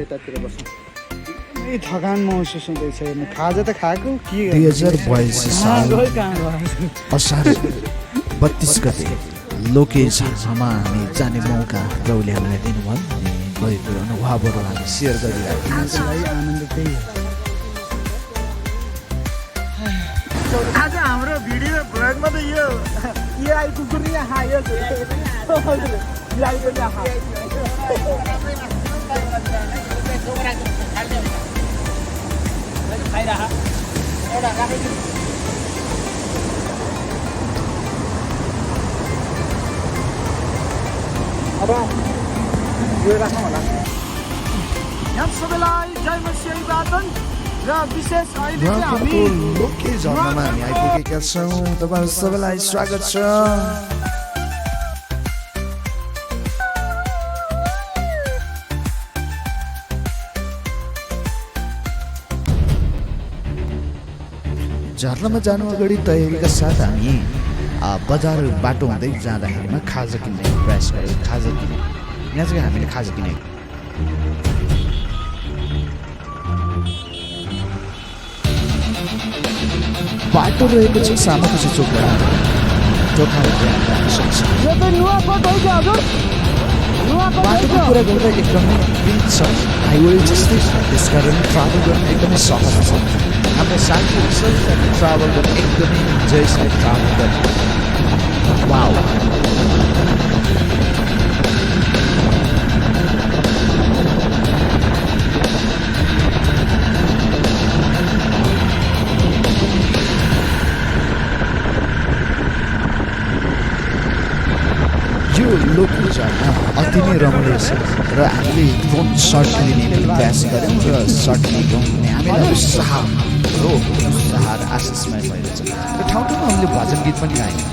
यतातिर बस्नु थकान महसुस हुँदैछ हेर्नु खाजा त खाएको के 2022 साल असार 32 गते लोके झार्नामा हामी जाने मौका प्रभुले हामीलाई दिनुभयो अनि गएको अनुभवहरू हामी सेयर गरिरहेको आनन्द त्यही हो आज हाम्रो भिडियो भ्लगमा त यो आइपुग्यो नि हायो अब यो राख्नु होला यहाँ सबैलाई जय मसिह इबादत र विशेष अहिले चाहिँ हामी लोके झरनामा हामी आइपुगेका छौँ तपाईहरु सबैलाई स्वागत छ झरनामा जानु अगाडि तयारीका साथ हामी बजार बाटो हुँदै जाँदाखेरिमा खाजा किन्ने प्रयास गऱ्यौँ खाजा किन्यौँ यहाँ चाहिँ हामीले खाजा किनेको बाटो रहेको छ सामाखुसी चोकबाट टोखा यो त नुवाकोट हो कि हजुर बाटोको कुरा गर्दा एकदमै बिच छ हाइवे जस्तै छ त्यसकारण ट्राभल गर्न एकदमै सहज छ हाम्रो साथीहरू ट्राभल गर्न एकदमै इन्जोयसँग ट्राभल गर्ने वाउ यो लोके झरना अति नै रमाइलो छ र हामीले ड्रोन सर्ट लिने प्रयास गऱ्यौँ र सर्ट लियौँ भने हामीलाई उत्साह र आशिषमय भएको छ र ठाउँ ठाउँमा हामीले भजन गीत पनि गायौँ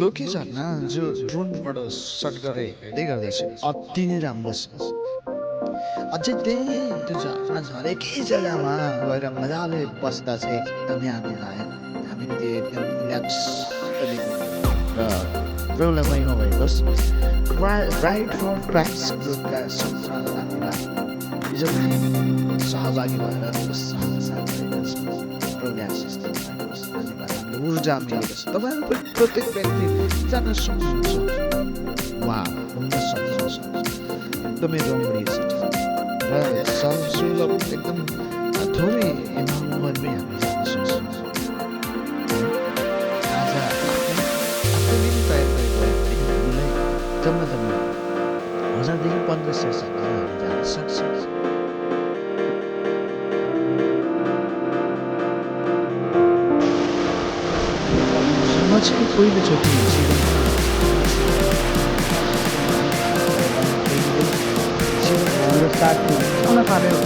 लोके झरना जो ड्रोनबाट सर्ट गरेँ हेर्दै गर्दा चाहिँ अति नै राम्रो छ अझै त्यही त्यो झरना झरेकै जग्गामा गएर मजाले बस्दा चाहिँ एकदमै आनन्द आयो हामी त्यो एकदम रिल्याक्स र प्रब्लम नभएकोस् राइड फर ट्र्याक्स ग्रुपका सहभागी भएर ऊर्जा मिलेको छ तपाईँहरू पनि प्रत्येक व्यक्ति जान सक्नुहुन्छ वा घुम्न सक्नुहुन्छ एकदमै रमणीय छ र सुलभ एकदम थोरै एमाउन्टमै हामी जान सक्छौँ आज आफैले तयार गरेको हामीलाई जम्मा 1000देखि 1500 हामी जान सक्छौँ चाहिँ पहिलोचोटि साथी खाना खायो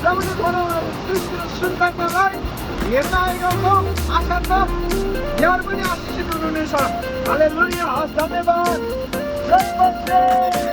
रमाइलो सुन्दरतालाई हेर्न आएको छौँ। आशा छ यहाँ पनि आशिषित हुनुहुनेछ। हालेलुया, हस्, धन्यवाद। जय मसीह।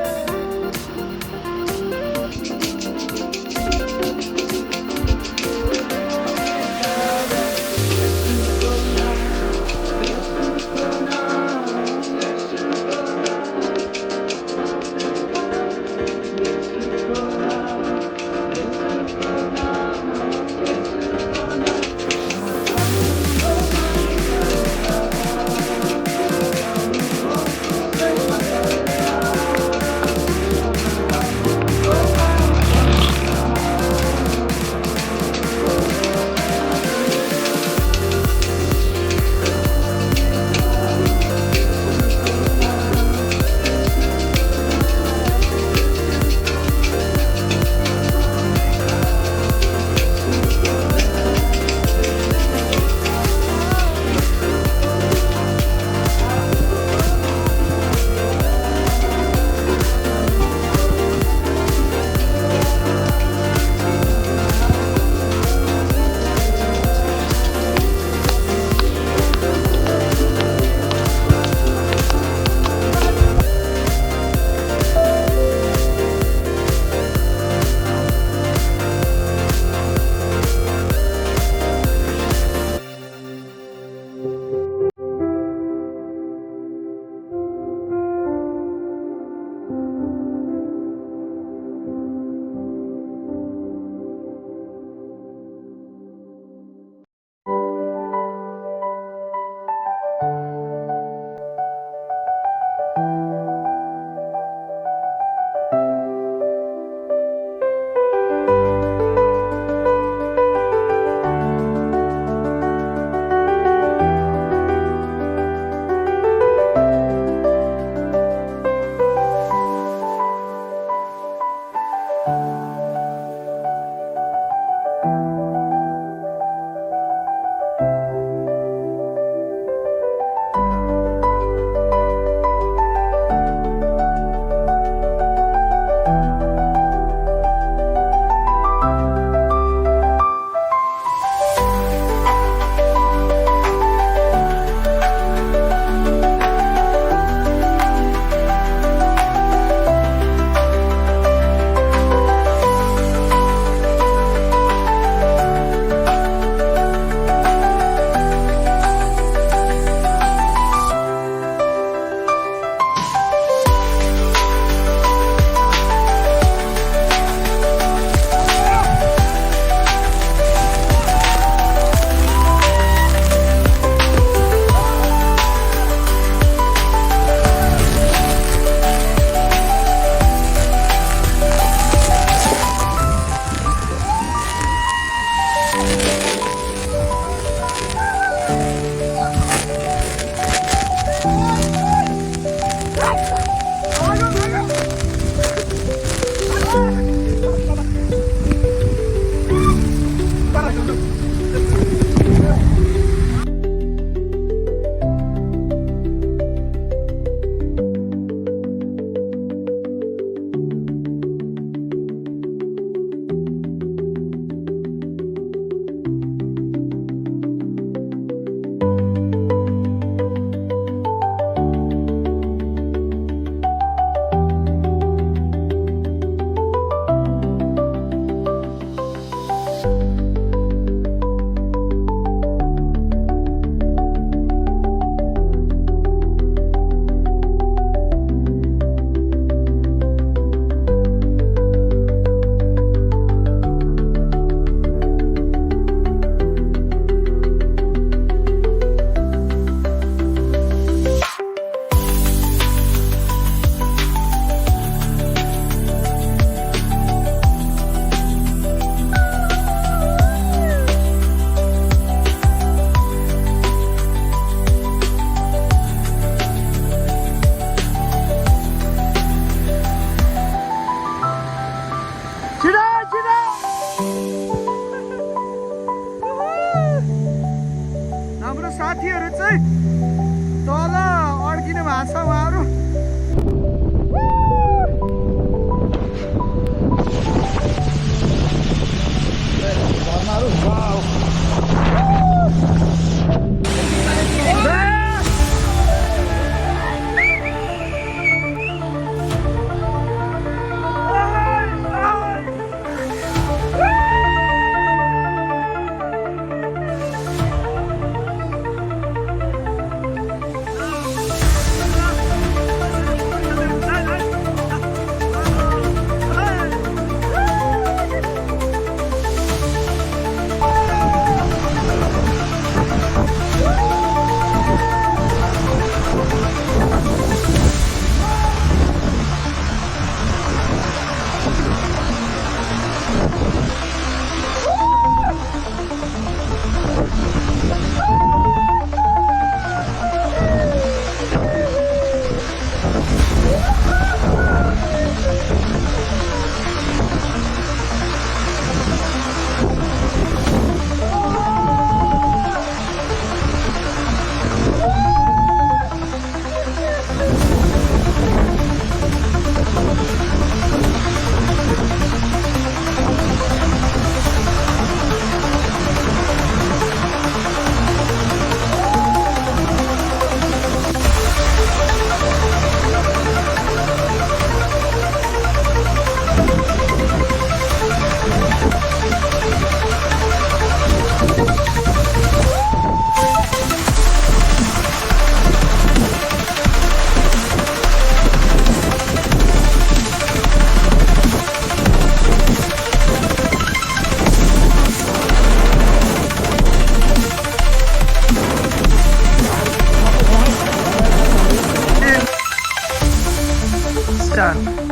Nature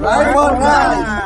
Ride for ride.